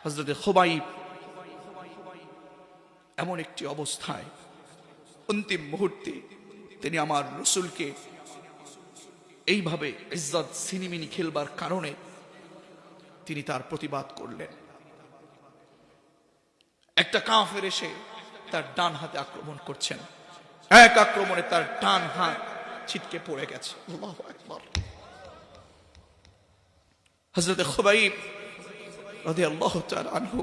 হযরতে খুবাইব এমন একটি অবস্থায় অন্তিম মুহূর্তে তিনি আমার রাসূলকে এইভাবে ইজ্জত সিনিমিনি খেলবার কারণে তিনি তার প্রতিবাদ করলেন। একটা কাফের এসে তার ডান হাতে আক্রমণ করছেন, এক আক্রমণে তার ডান হাত ছিটকে পড়ে গেছে। আল্লাহু আকবার। হযরত খুবাইব রাদিয়াল্লাহু তাআলা আনহু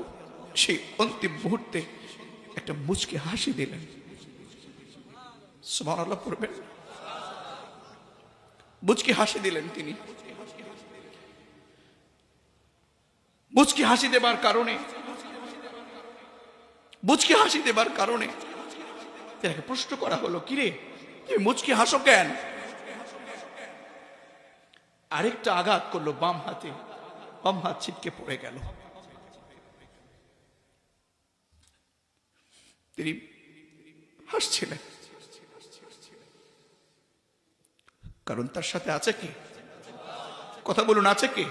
সেই অন্তিম মুহূর্তে একটা মুচকি হাসি দিলেন। সুবহানাল্লাহ পড়বেন। মুচকি হাসি দিলেন তিনি। মুচকি হাসি দেবার কারণে তাকে প্রশ্ন করা হলো, কিরে তুমি মুচকি হাসো কেন? আরেকটা আঘাত করলো বাম হাতে, বাম হাত ছিটকে পড়ে গেল। তিনি হাসছিলেন, কারণ তার সাথে আছে কি? কথা বলুন, আছে কি?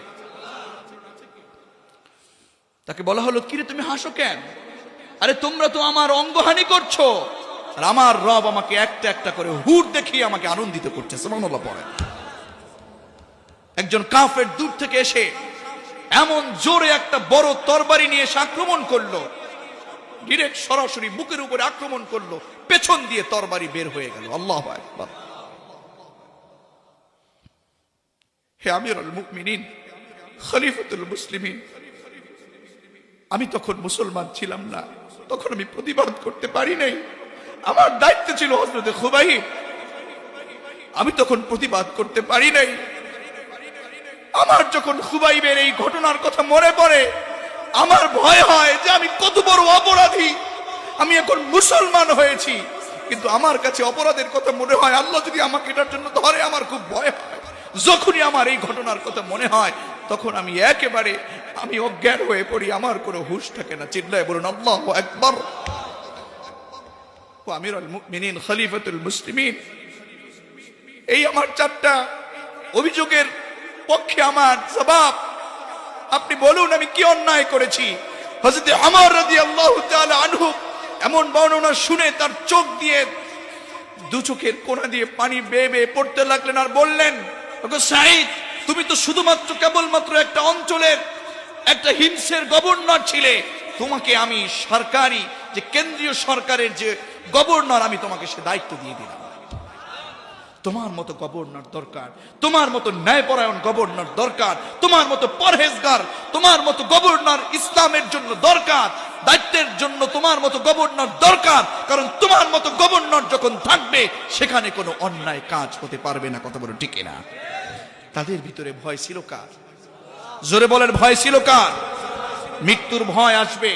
তাকে বলা হলো, কিরে তুমি হাসো কেন? আরে তোমরা তো আমার অঙ্গহানি করছো, আর আমার রব আমাকে একটা একটা করে হুর দেখিয়ে আমাকে আনন্দিত করছে। সুবহানাল্লাহ পড়ে। একজন কাফের দূর থেকে এসে এমন জোরে একটা বড় তরবারি নিয়ে এসে আক্রমণ করলো, ডিরেক্ট সরাসরি বুকের উপরে আক্রমণ করলো, পেছন দিয়ে তরবারি বের হয়ে গেল। আল্লাহু আকবার। হে আমিরুল মুমিনিন, খলিফাতুল মুসলিমিন, আমি তখন মুসলমান ছিলাম না, তখন আমি প্রতিবাদ করতে পারি নাই। আমার দায়িত্ব ছিল হযরতে খুবাইব, আমি তখন প্রতিবাদ করতে পারি নাই। আমার যখন খুবাইবের এই ঘটনার কথা মনে পড়ে, আমার ভয় হয় যে আমি কত বড় অপরাধী। আমি এখন মুসলমান হয়েছি, কিন্তু আমার কাছে অপরাধের কথা মনে হয়, আল্লাহ যদি আমাকে এটার জন্য ধরে আমার খুব ভয় হয়। যখনই আমার এই ঘটনার কথা মনে হয়, তখন আমি একেবারে অজ্ঞান হয়ে পড়ি, আমার কোনো হুঁশ থাকে না। চিল্লায় বলুন আল্লাহু আকবার। ও আমিরুল মুমিনিন, খলিফাতুল মুসলিমিন, এই আমার চারটা অভিযোগের পক্ষে আমার জবাব। আপনি বলুন আমি কি অন্যায় করেছি? হযরত ওমর রাদিয়াল্লাহু তাআলা আনহু এমন বর্ণনা শুনে তার চোখ দিয়ে, দু চোখের কোণা দিয়ে পানি বেয়ে বেয়ে পড়তে লাগলেন, আর বললেন, ওগো সাঈদ, তুমি তো শুধুমাত্র কেবলমাত্র একটা অঞ্চলের একটা হিংসের গভর্নর ছিলে। তোমাকে আমি সরকারি যে কেন্দ্রীয় সরকারের যে গভর্নর, আমি তোমাকে সে দায়িত্ব দিয়ে দিলাম। তোমার মতো গভর্নর দরকার, তোমার মতো ন্যায়পরায়ণ গভর্নর দরকার, তোমার মতো পরহেজগার, তোমার মতো গভর্নর ইসলামের জন্য দরকার, দায়িত্বের জন্য তোমার মতো গভর্নর দরকার। কারণ তোমার মতো গভর্নর যখন থাকবে, সেখানে কোনো অন্যায় কাজ হতে পারবে না। কথা বলো ঠিক না? তাদের ভিতরে ভয় ছিল কার? জোরে বলেন, ভয় ছিল কার? মৃত্যুর ভয় আসবে,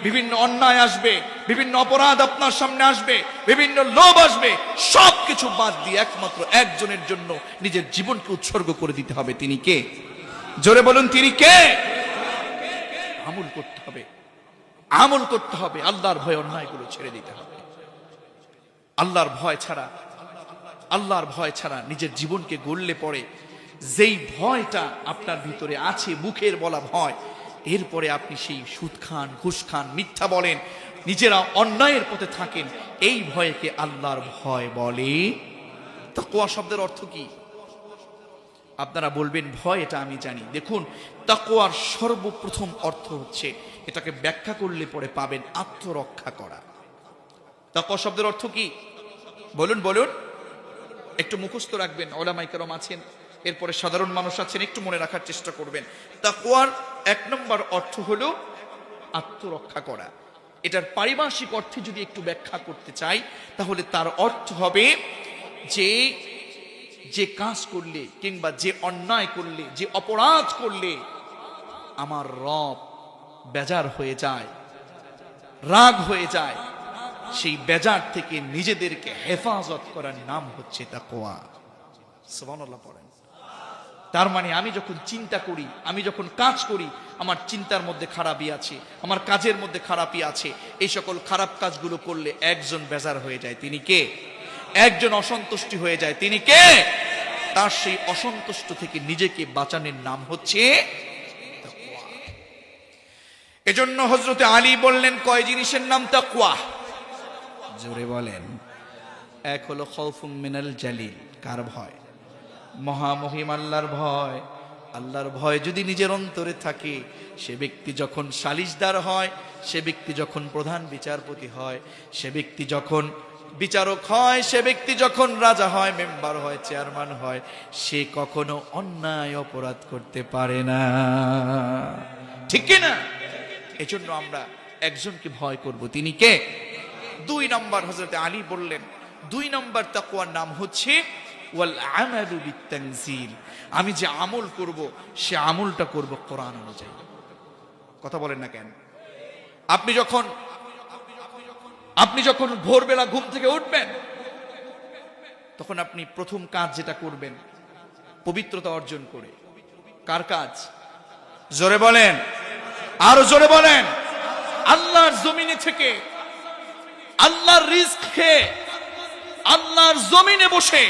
বিভিন্ন অন্যায় আসবে, বিভিন্ন অপরাধ আপনার সামনে আসবে, বিভিন্ন লোভ আসবে, সবকিছু বাদ দিয়ে একমাত্র একজনের জন্য নিজের জীবনকে উৎসর্গ করে দিতে হবে। তিনি কে? জোরে বলুন, তিনি কে? আমল করতে হবে, আমল করতে হবে। আল্লাহর ভয় অন্যায়গুলো ছেড়ে দিতে হবে। আল্লাহর ভয় ছাড়া নিজের জীবনকে গড়লে পড়ে যেই ভয়টা আপনার ভিতরে আছে, মুখের বলা ভয়, এরপরে আপনি সেই সুদ খান, ঘুষ খান, মিথ্যা বলেন, নিজেরা অন্যায়ের পথে থাকেন, এই ভয়কে আল্লাহর ভয় বলে। তাকওয়া শব্দের অর্থ কি? আপনারা বলবেন ভয়, এটা আমি জানি। দেখুন, তাকওয়ার সর্বপ্রথম অর্থ হচ্ছে, এটাকে ব্যাখ্যা করলে পরে পাবেন আত্মরক্ষা করা। তাকওয়া শব্দের অর্থ কি? বলুন বলুন, একটু মুখস্থ রাখবেন। উলামায়ে কেরাম আছেন, এরপরে সাধারণ মানুষ আছেন, একটু মনে রাখার চেষ্টা করবেন। তাকওয়ার এক নম্বর অর্থ হলো আত্মরক্ষা করা। এটার পারিভাষিক অর্থে যদি একটু ব্যাখ্যা করতে চাই, তাহলে তার অর্থ হবে যে কাজ করলে কিংবা যে অন্যায় করলে, যে অপরাধ করলে আমার রব বেজার হয়ে যায়, রাগ হয়ে যায়, সেই বেজার থেকে নিজেদেরকে হেফাজত করার নাম হচ্ছে তাকওয়া। সুবহানাল্লাহ পড়েন। তার মানে আমি যখন চিন্তা করি, আমি যখন কাজ করি, আমার চিন্তার মধ্যে খারাপই আছে, আমার কাজের মধ্যে খারাপই আছে, এই সকল খারাপ কাজগুলো করলে একজন বেজার হয়ে যায়। তিনি কে? একজন অসন্তুষ্টি হয়ে যায়। তিনি কে? তার সেই অসন্তুষ্ট থেকে নিজেকে বাঁচানোর নাম হচ্ছে তাকওয়া। এজন্য হযরতে আলী বললেন, কয় জিনিসের নাম তাকওয়া? জোরে বলেন। এক হলো খাউফুম মিনাল জালিল, কার ভয়? মহামহিম আল্লাহর ভয়। আল্লাহর ভয় যদি নিজের অন্তরে থাকে, সে ব্যক্তি যখন সালিশদার হয়, সে ব্যক্তি যখন প্রধান বিচারপতি হয়, সে ব্যক্তি যখন বিচারক হয়, সে ব্যক্তি যখন রাজা হয়, মেম্বার হয়, চেয়ারম্যান হয়, সে কখনো অন্যায় অপরাধ করতে পারে না। ঠিক কি না? এজন্য আমরা একজনকে ভয় করব, তিনি কে? 2 নম্বর হযরত আলী বললেন, 2 নম্বর তাকওয়ার নাম হচ্ছে ওয়াল আমালু বিতানজিল। আমি যে আমল করব, সে আমলটা করব কোরআন অনুযায়ী। কথা বলেন না কেন? আপনি যখন ভোরবেলা ঘুম থেকে উঠবেন, তখন আপনি প্রথম কাজ যেটা করবেন, পবিত্রতা অর্জন করে। কার কাজ? জোরে বলেন, আরো জোরে বলেন। আল্লাহর জমিনে থেকে, আল্লাহর রিজক খেয়ে, আল্লাহর জমিনে বসে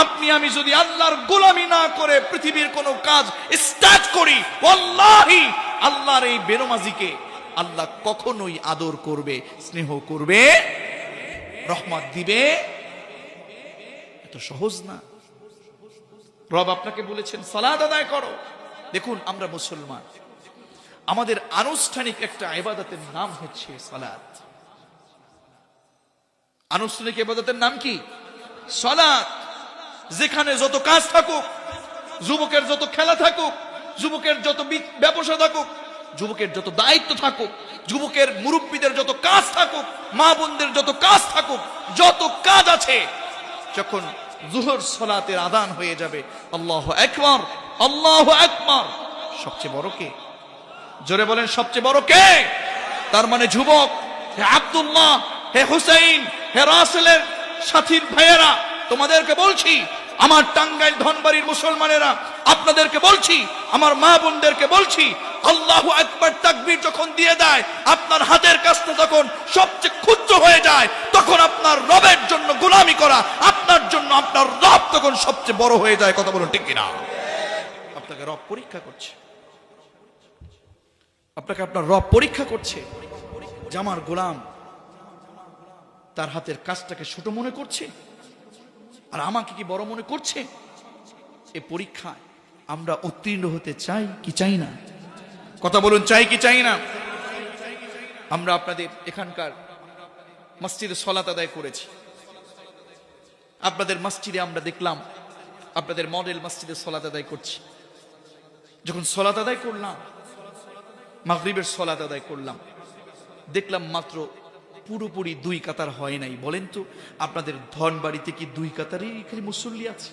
আপনি আমি যদি আল্লাহর গোলামি না করে পৃথিবীর কোনো কাজ স্টার্ট করি, ওয়াল্লাহি আল্লাহর এই বেনমাজিকে আল্লাহ কখনোই আদর করবে, স্নেহ করবে, রহমত দিবে। এত সহজ না। রব আপনাকে বলেছেন সালাত আদায় করো। দেখুন, আমরা মুসলমান, আমাদের আনুষ্ঠানিক একটা ইবাদতের নাম হচ্ছে সালাত। আনুষ্ঠানিক ইবাদতের নাম কি? সালাত। যেখানে যত কাজ থাকুক, যুবকের যত খেলা থাকুক, যুবকের যত ব্যবসা থাকুক, যুবকের যত দায়িত্ব থাকুক, যুবকের মুরব্বীদের যত কাজ থাকুক, মা বোনদের যত কাজ থাকুক, যত কাজ আছে, যখন যুহর সালাতের আযান হয়ে যাবে, আল্লাহু আকবার, আল্লাহু আকবার, সবচেয়ে বড় কে? জোরে বলেন, সবচেয়ে বড় কে? তার মানে যুবক, হে আব্দুল্লাহ, হে হুসাইন, হে রাসেলের সাথীর ভাইয়েরা, তোমাদেরকে বলছি, আমার টাঙ্গাইল ধনবাড়ির মুসলমানেরা, আপনাদেরকে বলছি, আমার মা বোনদেরকে বলছি, আল্লাহু আকবার তাকবীর যখন দিয়ে দেয়, আপনার হাতের কাজটা যখন সবচেয়ে ক্ষুদ্র হয়ে যায়, তখন আপনার রবের জন্য গোলামি করা, আপনার জন্য আপনার রব তখন সবচেয়ে বড় হয়ে যায়। কথা বলুন ঠিক কিনা? আপনাকে রব পরীক্ষা করছে, আপনাকে আপনার রব পরীক্ষা করছে যে আমার গোলাম তার হাতের কাজটাকে ছোট মনে করছে আর আমাকে কি বড় মনে করছে। এই পরীক্ষায় আমরা উত্তীর্ণ হতে চাই কি চাই না? কথা বলুন, চাই কি চাই না? আমরা আপনাদের এখানকার মসজিদে সালাত আদায় করেছি। আপনাদের মসজিদে আমরা দেখলাম, আপনাদের মডেল মসজিদে সালাত আদায় করছি। যখন সালাত আদায় করলাম, মাগরিবের সালাত আদায় করলাম, দেখলাম মাত্র পুরোপুরি 2 কাতার হয় নাই। বলেন তো, আপনাদের ধনবাড়িতে কি 2 কাতারই খালি মুসল্লি আছে?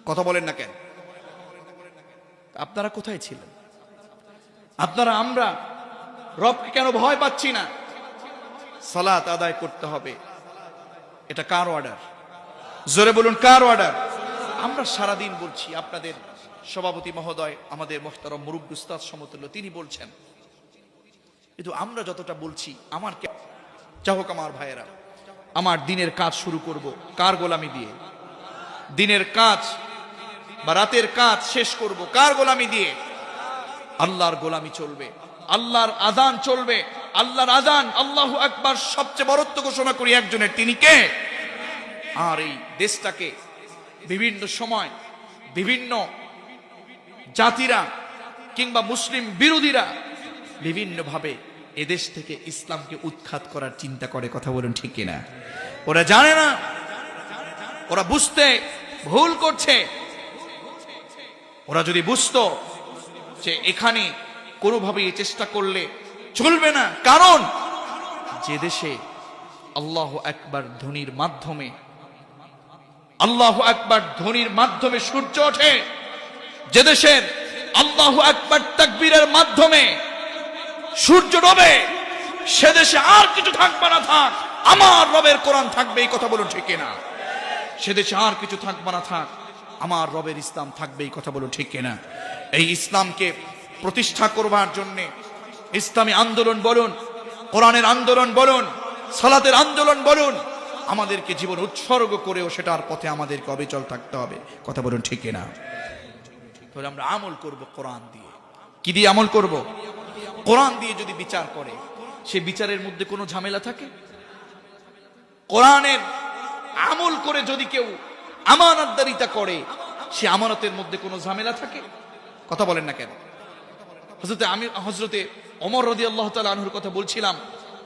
কথা বলেন না কেন? আপনারা কোথায় ছিলেন? আপনারা, আমরা রবকে কেন ভয় পাচ্ছি না? সালাত আদায় করতে হবে, এটা কার অর্ডার? জোরে বলুন, কার অর্ডার? আমরা সারাদিন বলছি, আপনাদের সভাপতি মহোদয়, আমাদের মোহতারম মুরব্বি উস্তাদ সমতুল্য, তিনি বলছেন, কিন্তু আমরা যতটা বলছি, আমার চাহক আমার ভাইয়েরা, আমার দিনের কাজ শুরু করব কার গোলামি দিয়ে? দিনের কাজ বা রাতের কাজ শেষ করব কার গোলামি দিয়ে? আল্লাহর গোলামি চলবে, আল্লাহর আযান চলবে। আল্লাহর আযান, আল্লাহু আকবার, সবচেয়ে বড়ত্ব ঘোষণা করি একজনের, তিনি কে? আর এই দেশটাকে বিভিন্ন সময় বিভিন্ন জাতিরা কিংবা মুসলিম বিরোধীরা বিভিন্নভাবে এদেশ থেকে ইসলামকে উৎখাত করার চিন্তা করে। কথা বলুন ঠিক কিনা? ওরা জানে না, ওরা বুঝতে ভুল করছে। ওরা যদি বুঝতো যে এখানে কোনোভাবেই চেষ্টা করলে চলবে না, কারণ যে দেশে আল্লাহু আকবার ধ্বনির মাধ্যমে, আল্লাহু আকবার ধ্বনির মাধ্যমে সূর্য ওঠে, যে দেশের আল্লাহু আকবার তাকবীরের মাধ্যমে সূর্য ডোবে, সে দেশে আর কিছু থাকবে না থাক, আমার রবের কোরআন থাকবে। এই কথা বলুন ঠিক কিনা? সে দেশে আর কিছু থাকবে না থাক, আমার রবের ইসলাম থাকবে। এই কথা বলুন ঠিক কিনা? এই ইসলামকে প্রতিষ্ঠা করবার জন্য ইসলামী আন্দোলন বলুন, কোরআনের আন্দোলন বলুন, সালাতের আন্দোলন বলুন, আমাদেরকে জীবন উৎসর্গ করেও সেটার পথে আমাদেরকে অবিচল থাকতে হবে। কথা বলুন ঠিক কিনা? তাহলে আমরা আমল করব কোরআন দিয়ে। কি দিয়ে আমল করব? কোরআন দিয়ে যদি বিচার করে, সে বিচারের মধ্যে কোনো ঝামেলা থাকে? কোরআনের আমল করে যদি কেউ আমানতদারিতা করে, সে আমানতের মধ্যে কোনো ঝামেলা থাকে? কথা বলেন না কেন? হযরতে ওমর রাদিয়াল্লাহু তাআলা আনহুর কথা বলছিলাম।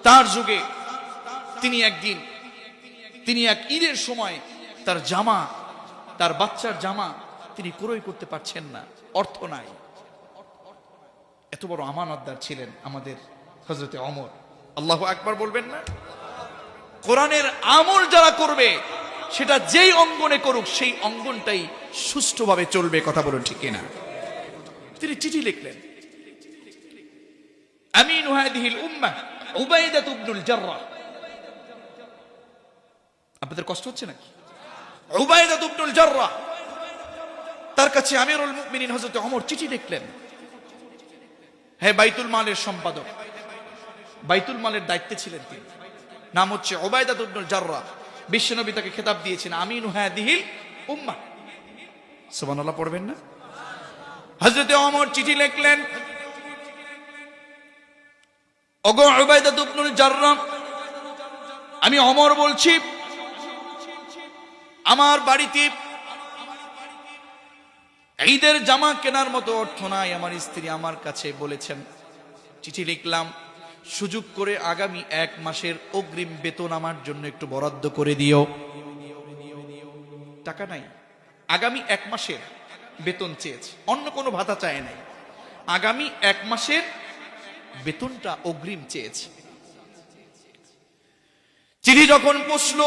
তার যুগে তিনি এক ঈদের সময় তার জামা, তার বাচ্চার জামা তিনি ক্রয় করতে পারছেন না, অর্থ নাই। এত বড় আমানতদার ছিলেন আমাদের হযরতে ওমর। আল্লাহু আকবার বলবেন না? কোরআনের আমল যারা করবে, সেটা যেই অঙ্গনে করুক, সেই অঙ্গনটাই সুষ্ঠুভাবে চলবে। কথা বলুন ঠিক কিনা? তিনি চিঠি লিখলেন, আমিনু হাদিহিল উম্মাহ উবাইদা ইবনুল জাররাহ। আপনাদের কষ্ট হচ্ছে নাকি? উবাইদা ইবনুল জাররাহ, তার কাছে আমিরুল মুমিনিন হযরত ওমর চিঠি লিখলেন। হে বাইতুল মালের সম্পাদক, বাইতুল মালের দায়িত্বে ছিলেন তিনি, নাম হচ্ছে উবাইদা ইবনুল জাররাহ। বিশ্বনবী তাকে খেতাব দিয়েছেন আমিনু হাদিহিল উম্মাহ। সুবহানাল্লাহ পড়বেন না? হযরত ওমর চিঠি লিখলেন, ওগো উবাইদা ইবনুল জাররাহ, আমি ওমর বলছি, আমার বাড়িতে ঈদের জামা কেনার মতো অর্থ নাই। আমার স্ত্রী আমার কাছে বলেছেন, চিঠি লিখলাম, সুযোগ করে আগামী 1 মাসের অগ্রিম বেতন আমার জন্য একটু বরাদ্দ করে দিও। টাকা নাই, আগামী 1 মাসের বেতন চেয়েছে, অন্য কোনো ভাতা চায় নাই, আগামী 1 মাসের বেতনটা অগ্রিম চেয়েছে। চিঠি যখন পৌঁছল,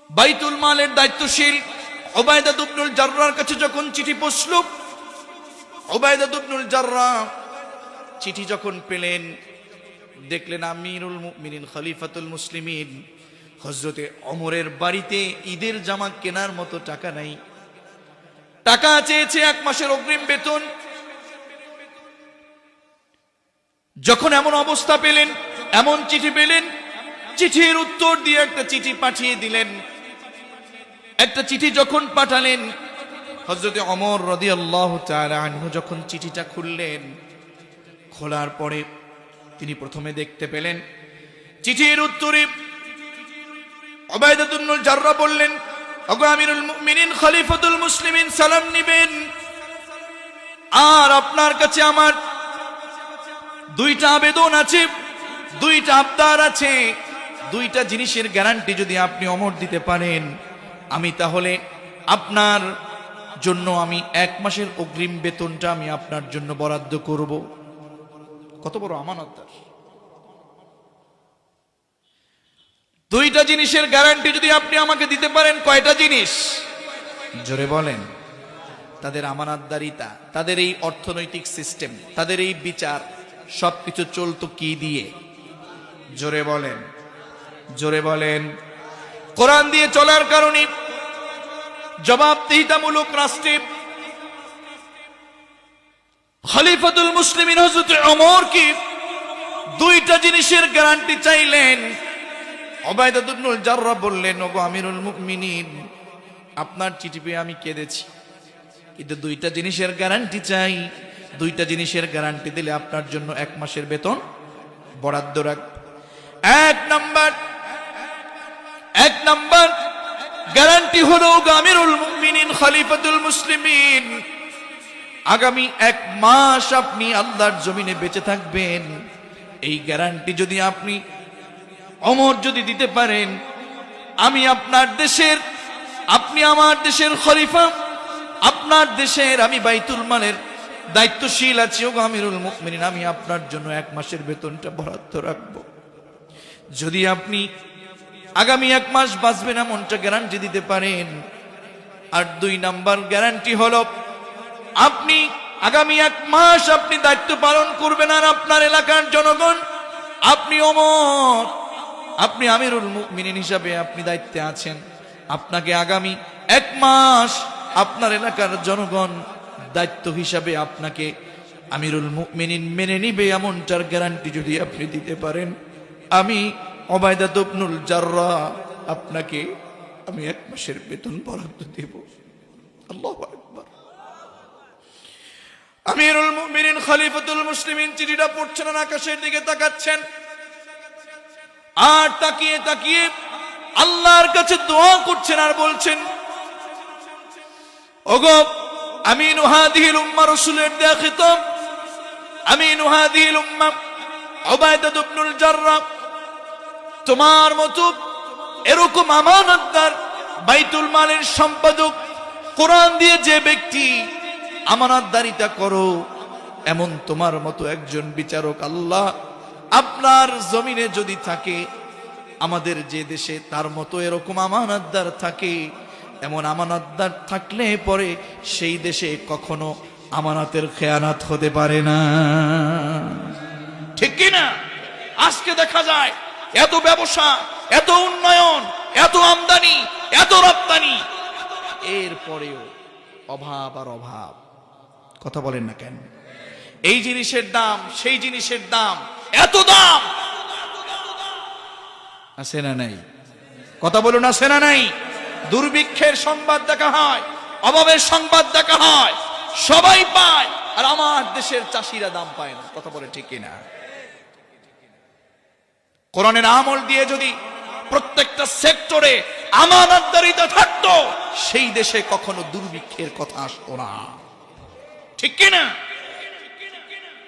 বাইতুল মালের দায়িত্বশীল উবাইদা ইবনুল জাররাহর কাছে যখন চিঠি পৌঁছল, উবাইদা ইবনুল জাররাহ চিঠি যখন পেলেন, দেখলেন আমিরুল মুমিনিন খলিফাতুল মুসলিমিন হযরতে ওমরের বাড়িতে ঈদের জামা কেনার মতো টাকা নাই। টাকা চেয়েছে 1 মাসের অগ্রিম বেতন। যখন এমন অবস্থা পেলেন, এমন চিঠি পেলেন, চিঠির উত্তর দিয়ে একটা চিঠি পাঠিয়ে দিলেন। একটা চিঠি যখন পাঠালেন, হযরতে ওমর রাদিয়াল্লাহু তাআলা আনহু যখন চিঠিটা খুললেন, খোলার পরে তিনি প্রথমে দেখতে পেলেন চিঠির উত্তরে উবাইদা ইবনুল জাররাহ বললেন, ওগো আমিরুল মুমিনিন খলিফাতুল মুসলিমিন, সালাম নিবেন, আর আপনার কাছে আমার 2টা আবেদন আছে, 2টা আবদার আছে। 2টা জিনিসের গ্যারান্টি যদি আপনি ওমর দিতে পারেন, আমি তাহলে আপনার জন্য আমি 1 মাসের অগ্রিম বেতনটা আমি আপনার জন্য বরাদ্দ করব। কত বড় আমানতদার! 2টা জিনিসের গ্যারান্টি যদি আপনি আমাকে দিতে পারেন, কয়টা জিনিস? জোরে বলেন। তাদের আমানতদারিতা, তাদের এই অর্থনৈতিক সিস্টেম, তাদের এই বিচার সবকিছু চলতো কি দিয়ে? জোরে বলেন, জোরে বলেন। কোরআন দিয়ে চলার কারণে জবাবদিহিতামূলক রাষ্ট্রে খলিফাতুল মুসলিমিন হযরত ওমর কি 2টা জিনিসের গ্যারান্টি চাইলেন। উবাইদা ইবনুল জাররাহ বললেন, ওগো আমিরুল মুমিনিন, আপনার চিঠি পেয়ে আমি কেঁদেছি, কিন্তু 2টা জিনিসের গ্যারান্টি চাই। 2টা জিনিসের গ্যারান্টি দিলে আপনার জন্য 1 মাসের বেতন বরাদ্দ রাখব। 1 নাম্বার গ্যারান্টি হলো, আমিরুল মুমিনিন খলিফাতুল মুসলিমিন, আগামী 1 মাস আপনি আল্লাহর জমিনে বেঁচে থাকবেন। এই গ্যারান্টি যদি আপনি ওমর যদি দিতে পারেন, আমি আপনার দেশের, আপনি আমার দেশের খলিফা, আপনার দেশের আমি বাইতুল মালের দায়িত্বশীল আছি। ওগো আমিরুল মুমিনিন, আমি আপনার জন্য 1 মাসের বেতনটা বরাদ্দ রাখব। যদি আপনি আগামী 1 মাস বাঁচবেন এমনটা গ্যারান্টি দিতে পারেন। আর 2 নাম্বার গ্যারান্টি হলো, আপনি আগামী 1 মাস আপনি দায়িত্ব পালন করবেন, আর আপনার এলাকার জনগণ, আপনি ওমর, আপনি আমিরুল মুমিনিন হিসাবে আপনি দায়িত্বে আছেন, আপনাকে আগামী 1 মাস আপনার এলাকার জনগণ দায়িত্ব হিসাবে আপনাকে আমিরুল মুমিনিন মেনে নিবে, এমনটার গ্যারান্টি যদি আপনি দিতে পারেন, আমি উবাইদা ইবনুল জাররাহ আপনাকে আমি 1 মাসের বেতন বরাদ্দ দেব। আল্লাহু আকবার। আমিরুল মুমিনিন খলিফাতুল মুসলিমিন চিঠিটা পড়ছেন আর আকাশের দিকে তাকাচ্ছেন, আর তাকিয়ে তাকিয়ে আল্লাহর কাছে দোয়া করছেন আর বলছেন, ওগো আমিনু হাদিহিল উম্মাহ, রাসূলের দেয়া খিতাব, আমিনু হাদিহিল উম্মাহ উবাইদা ইবনুল জাররাহ, তোমার মতো এরকম আমানতদার, বাইতুল মালের সম্পাদক, কোরআন দিয়ে যে ব্যক্তি আমানতদারিতা করো, এমন তোমার মতো একজন বিচারক আল্লাহ আপনার জমিনে যদি থাকে, আমাদের যে দেশে তার মতো এরকম আমানতদার থাকে, এমন আমানতদার থাকলে পরে সেই দেশে কখনো আমানতের খেয়ানত হতে পারে না। ঠিক কি না? আজকে দেখা যায় এত ব্যবসা, এত উন্নয়ন, এত আমদানি, এত রপ্তানি, এরপরেও অভাব আর অভাব। কথা বলেন না কেন? এই জিনিসের দাম, সেই জিনিসের দাম, এত দাম আছে না নাই? কথা বলুন, আছে না নাই? দুর্ভিক্ষের সংবাদ দেখা হয়, অভাবের সংবাদ দেখা হয়, সবাই পায়, আর আমার দেশের চাষিরা দাম পায় না। কথা বলে ঠিক কিনা? কোরআনের আমল দিয়ে যদি প্রত্যেকটা সেক্টরে আমানতদারিতা থাকতো, সেই দেশে কখনো দুর্ভিক্ষের কথা আসতো না। ঠিক কিনা?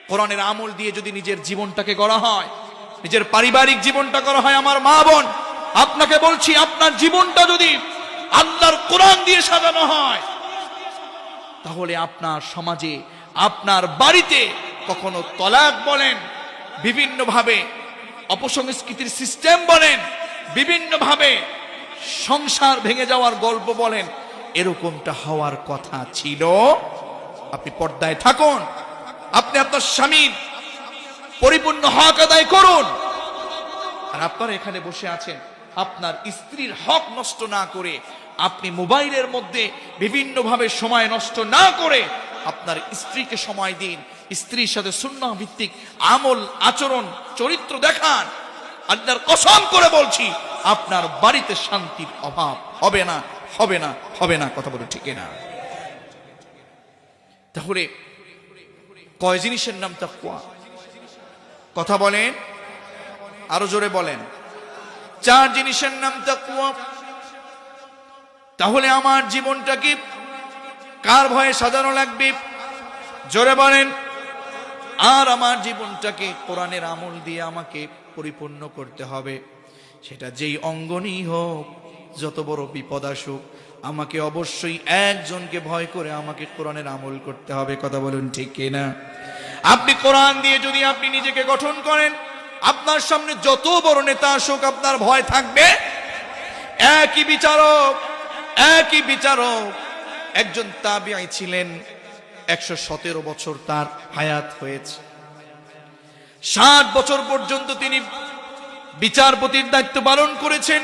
কোরআনের আমল দিয়ে যদি নিজের জীবনটাকে গড়া হয়, নিজের পারিবারিক জীবনটা গড়া হয়, আমার মা বোন আপনাকে বলছি, আপনার জীবনটা যদি আল্লাহর কোরআন দিয়ে সাজানো হয়, তাহলে আপনার সমাজে, আপনার বাড়িতে কখনো তলাক বলেন, বিভিন্ন ভাবে অপসংস্কৃতির সিস্টেম বলেন, বিভিন্ন ভাবে সংসার ভেঙে যাওয়ার গল্প বলেন, এরকমটা হওয়ার কথা ছিল। আপনি পর্দায় থাকুন, আপনি আপনার স্বামীর পরিপূর্ণ হক আদায় করুন, আর আপনারা এখানে বসে আছেন, আপনার স্ত্রীর হক নষ্ট না করে, আপনি মোবাইলের মধ্যে বিভিন্ন ভাবে সময় নষ্ট না করে আপনার স্ত্রীকে সময় দিন, স্ত্রীর সাথে সুন্নাহ ভিত্তিক আমল, আচরণ, চরিত্র দেখান। আল্লাহর কসম করে বলছি, আপনার বাড়িতে শান্তির অভাব হবে না, হবে না, হবে না। কথা বলে ঠিক না? তাহলে কয় জিনিসের নাম তাকওয়া? কথা বলেন, আরো জোরে বলেন। 4 জিনিসের নাম তাকওয়া। তাহলে আমার জীবনটা কি কার ভয়ে সাজানো লাগবে? জোরে বলেন। আর আমার জীবনটাকে কোরআনের আমল দিয়ে আমাকে পরিপূর্ণ করতে হবে। সেটা যেই অঙ্গনই হোক, যত বড় বিপদ আসুক, আমাকে অবশ্যই একজনকে ভয় করে আমাকে কোরআনের আমল করতে হবে। কথা বলুন ঠিক কিনা? আপনি কোরআন দিয়ে যদি আপনি নিজেকে গঠন করেন, আপনার সামনে যত বড় নেতা আসুক, আপনার ভয় থাকবে। একই বিচারক, একই বিচারক, একজন তাবিঈ ছিলেন, 117 বছর তার হায়াত হয়েছে। 60 বছর পর্যন্ত তিনি বিচারপতির দায়িত্ব পালন করেছেন।